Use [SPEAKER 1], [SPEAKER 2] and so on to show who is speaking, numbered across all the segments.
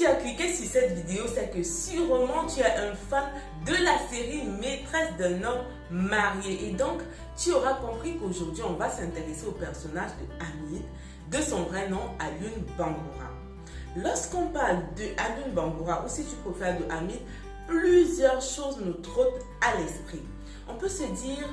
[SPEAKER 1] tu as cliqué sur cette vidéo, c'est que sûrement tu es un fan de la série Maîtresse d'un homme marié. Et donc, tu auras compris qu'aujourd'hui, on va s'intéresser au personnage de Hamid, de son vrai nom, Alioune Bangoura. Lorsqu'on parle de Alioune Bangoura, ou si tu préfères de Hamid, plusieurs choses nous trottent à l'esprit. On peut se dire,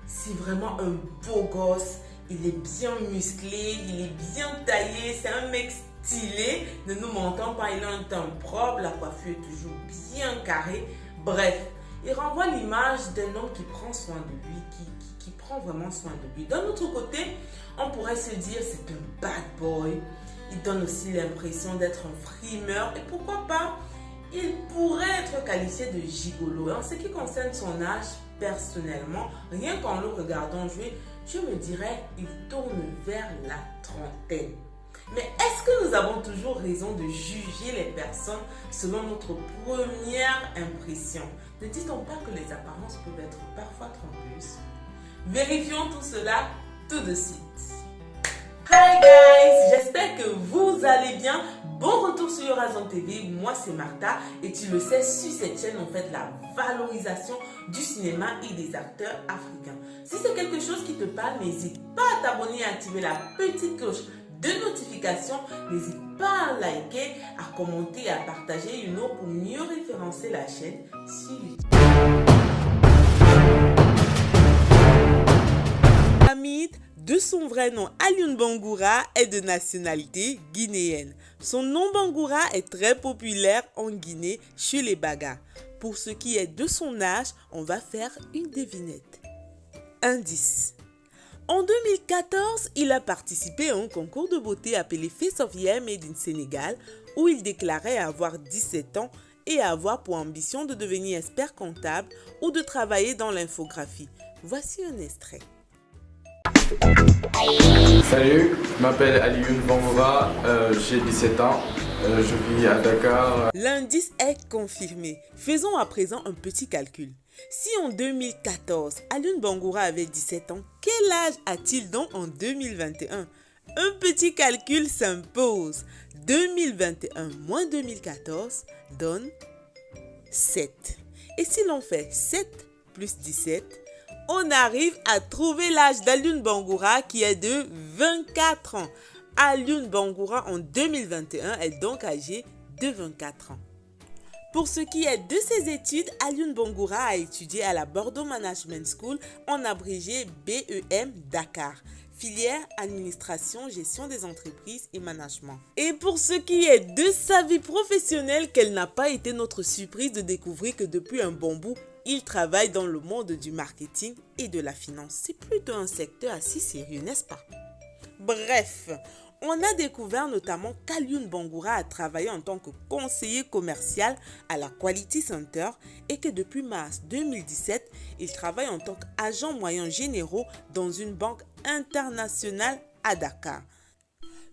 [SPEAKER 1] c'est vraiment un beau gosse, il est bien musclé, il est bien taillé, c'est un mec stylé, ne nous mentons pas, il a un teint propre, la coiffure est toujours bien carrée. Bref, il renvoie l'image d'un homme qui prend soin de lui, qui prend vraiment soin de lui. D'un autre côté, on pourrait se dire c'est un bad boy. Il donne aussi l'impression d'être un frimeur et pourquoi pas, il pourrait être qualifié de gigolo. En ce qui concerne son âge, personnellement, rien qu'en le regardant jouer, je me dirais il tourne vers la trentaine. Mais est-ce que nous avons toujours raison de juger les personnes selon notre première impression? Ne dit-on pas que les apparences peuvent être parfois trompeuses? Vérifions tout cela tout de suite. Hi guys, j'espère que vous allez bien. Bon retour sur Horizon TV, moi c'est Martha et tu le sais, sur cette chaîne on fait de la valorisation du cinéma et des acteurs africains. Si c'est quelque chose qui te parle, n'hésite pas à t'abonner et à activer la petite cloche de notification. N'hésite pas à liker, à commenter et à partager pour mieux référencer la chaîne sur YouTube. Hamid, de son vrai nom Alioune Bangoura, est de nationalité guinéenne. Son nom Bangoura est très populaire en Guinée chez les Baga. Pour ce qui est de son âge, on va faire une devinette. Indice. En 2014, il a participé à un concours de beauté appelé Face of Year Made in Sénégal où il déclarait avoir 17 ans et avoir pour ambition de devenir expert comptable ou de travailler dans l'infographie. Voici un extrait.
[SPEAKER 2] Salut, je m'appelle Alioune Bangoura, j'ai 17 ans, je vis à Dakar.
[SPEAKER 1] L'indice est confirmé. Faisons à présent un petit calcul. Si en 2014, Alioune Bangoura avait 17 ans, quel âge a-t-il donc en 2021? Un petit calcul s'impose. 2021 moins 2014 donne 7. Et si l'on fait 7 plus 17, on arrive à trouver l'âge d'Alioune Bangoura qui est de 24 ans. Alioune Bangoura en 2021 est donc âgé de 24 ans. Pour ce qui est de ses études, Alioune Bangoura a étudié à la Bordeaux Management School, en abrégé BEM Dakar, filière administration, gestion des entreprises et management. Et pour ce qui est de sa vie professionnelle, quelle n'a pas été notre surprise de découvrir que depuis un bon bout, il travaille dans le monde du marketing et de la finance. C'est plutôt un secteur assez sérieux, n'est-ce pas? Bref, on a découvert notamment qu'Alioune Bangoura a travaillé en tant que conseiller commercial à la Quality Center et que depuis mars 2017, il travaille en tant qu'agent moyen généraux dans une banque internationale à Dakar.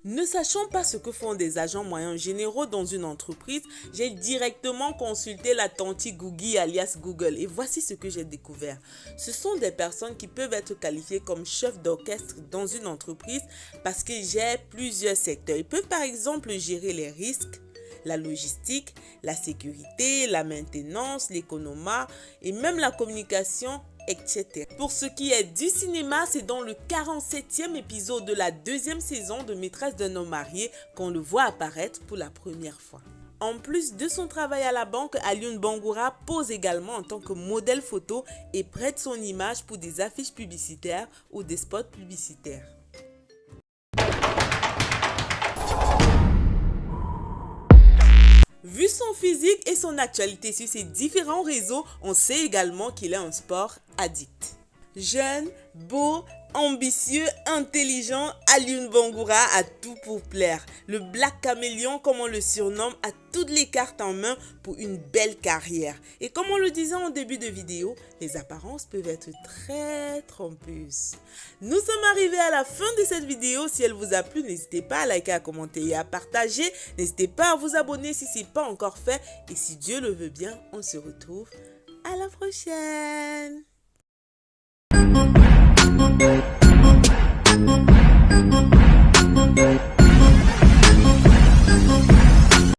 [SPEAKER 1] Ne sachant pas ce que font des agents moyens généraux dans une entreprise, j'ai directement consulté la tanti Googie alias Google et voici ce que j'ai découvert. Ce sont des personnes qui peuvent être qualifiées comme chefs d'orchestre dans une entreprise parce qu'ils gèrent plusieurs secteurs. Ils peuvent par exemple gérer les risques, la logistique, la sécurité, la maintenance, l'économie et même la communication, etc. Pour ce qui est du cinéma, c'est dans le 47e épisode de la 2e saison de Maîtresse d'un homme marié qu'on le voit apparaître pour la première fois. En plus de son travail à la banque, Alioune Bangoura pose également en tant que modèle photo et prête son image pour des affiches publicitaires ou des spots publicitaires. Vu son physique et son actualité sur ses différents réseaux, on sait également qu'il est un sport addict. Jeune, beau, ambitieux, intelligent, Alioune Bangoura a tout pour plaire. Le Black Caméléon, comme on le surnomme, a toutes les cartes en main pour une belle carrière. Et comme on le disait en début de vidéo, les apparences peuvent être très trompeuses. Nous sommes arrivés à la fin de cette vidéo. Si elle vous a plu, n'hésitez pas à liker, à commenter et à partager. N'hésitez pas à vous abonner si ce n'est pas encore fait. Et si Dieu le veut bien, on se retrouve à la prochaine. Thank you.